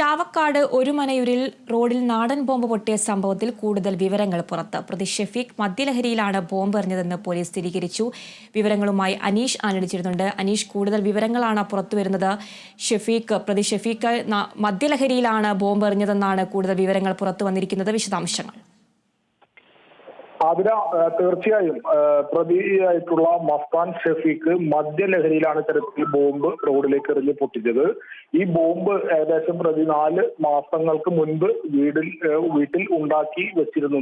ചാവക്കാട് ഒരുമനയൂരിൽ റോഡിൽ നാടൻ ബോംബ് പൊട്ടിയ സംഭവത്തിൽ കൂടുതൽ വിവരങ്ങൾ പുറത്ത്. പ്രതി ഷെഫീഖ് മദ്യലഹരിയിലാണ് ബോംബ് എറിഞ്ഞതെന്ന് പോലീസ് സ്ഥിരീകരിച്ചു. വിവരങ്ങളുമായി അനീഷ് ആനടിച്ചിരുന്നുണ്ട്. അനീഷ്, കൂടുതൽ വിവരങ്ങളാണ് പുറത്തുവരുന്നത്. പ്രതി ഷെഫീഖ് മദ്യലഹരിയിലാണ് ബോംബ് എറിഞ്ഞതെന്നാണ് കൂടുതൽ വിവരങ്ങൾ പുറത്തു വന്നിരിക്കുന്നത്. വിശദാംശങ്ങൾ. ആതിര, തീർച്ചയായും പ്രതിയായിട്ടുള്ള മസ്താൻ ഷെഫീഖ് മദ്യലഹരിയിലാണ് ഇത്തരത്തിൽ ബോംബ് റോഡിലേക്ക് എറിഞ്ഞ് പൊട്ടിച്ചത്. ഈ ബോംബ് ഏകദേശം പ്രതി 4 മാസങ്ങൾക്ക് മുൻപ് വീട്ടിൽ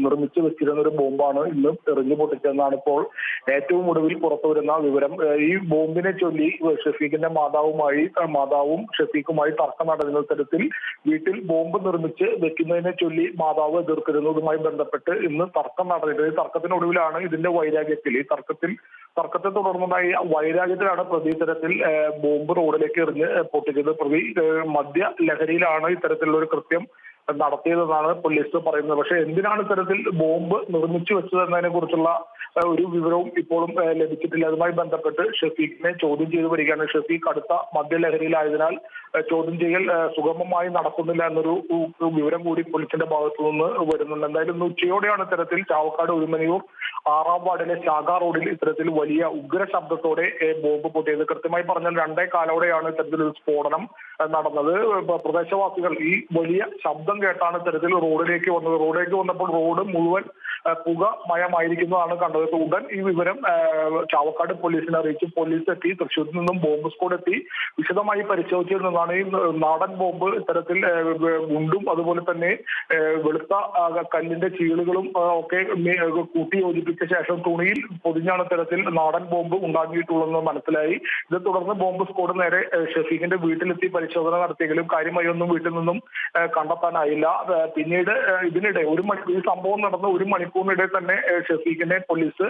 നിർമ്മിച്ചു വെച്ചിരുന്ന ഒരു ബോംബാണ് ഇന്ന് എറിഞ്ഞു പൊട്ടിച്ചതെന്നാണ് ഇപ്പോൾ ഏറ്റവും ഒടുവിൽ പുറത്തുവരുന്ന വിവരം. ഈ ബോംബിനെ ചൊല്ലി ഷെഫീഖിന്റെ മാതാവും ഷെഫീഖുമായി തർക്കം നടന്ന തരത്തിൽ വീട്ടിൽ ബോംബ് നിർമ്മിച്ച് വെക്കുന്നതിനെ ചൊല്ലി മാതാവ് എതിർക്കുന്നതുമായി ബന്ധപ്പെട്ട് ഇന്ന് തർക്കം നടന്നിട്ടുണ്ട്. തർക്കത്തിനൊടുവിലാണ് ഇതിന്റെ തർക്കത്തെ തുടർന്നുണ്ടായ വൈരാഗ്യത്തിലാണ് പ്രതി ഇത്തരത്തിൽ ബോംബ് റോഡിലേക്ക് എറിഞ്ഞ് പൊട്ടിച്ചത്. പ്രതി മദ്യ ലഹരിയിലാണ് ഇത്തരത്തിലുള്ള ഒരു കൃത്യം നടത്തിയതെന്നാണ് പോലീസ് പറയുന്നത്. പക്ഷേ എന്തിനാണ് ഇത്തരത്തിൽ ബോംബ് നിർമ്മിച്ചു വെച്ചതെന്നതിനെ കുറിച്ചുള്ള ഒരു വിവരവും ഇപ്പോഴും ലഭിച്ചിട്ടില്ല. അതുമായി ബന്ധപ്പെട്ട് ഷെഫീഖിനെ ചോദ്യം ചെയ്തു വരികയാണ്. ഷെഫീഖ് അടുത്ത മദ്യലഹരിയിലായതിനാൽ ചോദ്യം ചെയ്യൽ സുഗമമായി നടക്കുന്നില്ല എന്നൊരു വിവരം കൂടി പോലീസിന്റെ ഭാഗത്തു നിന്ന് വരുന്നുണ്ട്. എന്തായാലും ഇന്ന് ഉച്ചയോടെയാണ് ഇത്തരത്തിൽ ചാവക്കാട് ഒരുമനയൂർ 6-ാം വാർഡിലെ ശാഖ റോഡിൽ ഇത്തരത്തിൽ വലിയ ഉഗ്ര ശബ്ദത്തോടെ ബോംബ് പൊട്ടിയത്. കൃത്യമായി പറഞ്ഞാൽ 2:15 ഇത്തരത്തിലൊരു സ്ഫോടനം നടന്നത്. പ്രദേശവാസികൾ ഈ വലിയ ശബ്ദം കേട്ടാണ് ഇത്തരത്തിൽ റോഡിലേക്ക് വന്നപ്പോൾ റോഡ് മുഴുവൻ പുകമയമായിരിക്കുന്നതാണ് കണ്ടത്. ഉടൻ ഈ വിവരം ചാവക്കാട് പോലീസിനെ അറിയിച്ചു. പോലീസ് എത്തി, തൃശ്ശൂരിൽ നിന്നും ബോംബ് സ്ക്വാഡ് എത്തി വിശദമായി പരിശോധിച്ചതിൽ നിന്നാണ് ഈ നാടൻ ബോംബ് ഇത്തരത്തിൽ ഗുണ്ടും അതുപോലെ തന്നെ വെളുത്ത കല്ലിന്റെ ചീളുകളും ഒക്കെ കൂട്ടി യോജിപ്പിച്ച ശേഷം തുണിയിൽ പൊതിഞ്ഞാണ് ഇത്തരത്തിൽ നാടൻ ബോംബ് ഉണ്ടാക്കിയിട്ടുള്ളതെന്ന് മനസ്സിലായി. ഇതേ തുടർന്ന് ബോംബ് സ്ക്വാഡ് നേരെ ഷെഫീഖിന്റെ വീട്ടിലെത്തി പരിശോധന നടത്തിയെങ്കിലും കാര്യമായി ഒന്നും വീട്ടിൽ നിന്നും കണ്ടെത്താനായില്ല. പിന്നീട് ഇതിനിടെ ഈ സംഭവം നടന്ന 1 മണിക്കൂറിനിടെ തന്നെ ഷെഫീഖിനെ പോലീസ്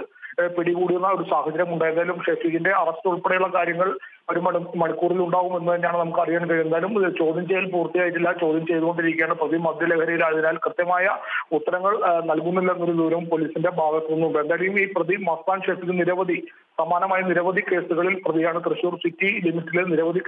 പിടികൂടുന്ന ഒരു സാഹചര്യം ഉണ്ടായതായാലും ഷെഫീഖിന്റെ അറസ്റ്റ് ഉൾപ്പെടെയുള്ള കാര്യങ്ങൾ 1 മണിക്കൂറിൽ ഉണ്ടാകുമെന്ന് തന്നെയാണ് നമുക്ക് അറിയാൻ കഴിയും. എന്തായാലും ചോദ്യം ചെയ്യൽ പൂർത്തിയായിട്ടില്ല, ചോദ്യം ചെയ്തുകൊണ്ടിരിക്കുകയാണ്. പ്രതി മദ്യലഹരിയിലായതിനാൽ കൃത്യമായ ഉത്തരങ്ങൾ നൽകുന്നില്ല എന്നൊരു വിവരവും പോലീസിന്റെ ഭാഗത്തു നിന്നുണ്ട്. എന്തായാലും ഈ പ്രതി മസ്താൻ ഷെഫീഖ് സമാനമായ നിരവധി കേസുകളിൽ പ്രതിയാണ്. തൃശൂർ സിറ്റി ലിമിറ്റിലെ നിരവധി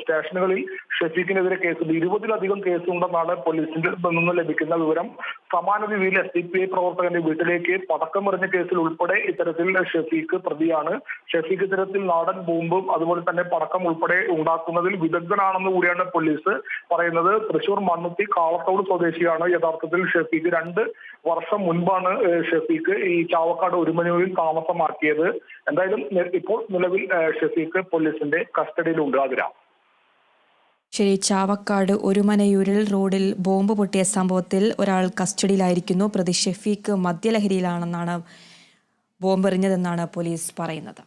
സ്റ്റേഷനുകളിൽ ഷെഫീഖിനെതിരെ കേസുണ്ട്. 20-ലധികം കേസുണ്ടെന്നാണ് പോലീസിന്റെ നിന്ന് ലഭിക്കുന്ന വിവരം. സമാന രീതിയിൽ SDPI പ്രവർത്തകന്റെ വീട്ടിലേക്ക് പടക്കമെറിഞ്ഞ കേസിൽ ഉൾപ്പെടെ ഇത്തരത്തിൽ ഷെഫീഖ് പ്രതിയാണ്. ഷെഫീഖ് ഇത്തരത്തിൽ നാടൻ ബോംബും അതുപോലെ തന്നെ പടക്കം ഉൾപ്പെടെ ഉണ്ടാക്കുന്നതിൽ വിദഗ്ധനാണെന്ന് കൂടിയാണ് പോലീസ് പറയുന്നത്. തൃശൂർ മണ്ണുത്തി കാളത്തോട് സ്വദേശിയാണ് യഥാർത്ഥത്തിൽ ഷെഫീഖ്. 2 വർഷം മുൻപാണ് ഷെഫീഖ് ഈ ചാവക്കാട് ഒരുമനയൂരിൽ താമസമാക്കിയത്. എന്തായാലും ഇപ്പോൾ നിലവിൽ ഷെഫീഖ് പോലീസിന്റെ കസ്റ്റഡിയിലുണ്ട്. ആതിര. ശരി, ചാവക്കാട് ഒരുമനയൂരിൽ റോഡിൽ ബോംബ് പൊട്ടിയ സംഭവത്തിൽ ഒരാൾ കസ്റ്റഡിയിലായിരിക്കുന്നു. പ്രതി ഷെഫീഖ് മദ്യലഹരിയിലാണെന്നാണ് ബോംബെറിഞ്ഞതെന്നാണ് പോലീസ് പറയുന്നത്.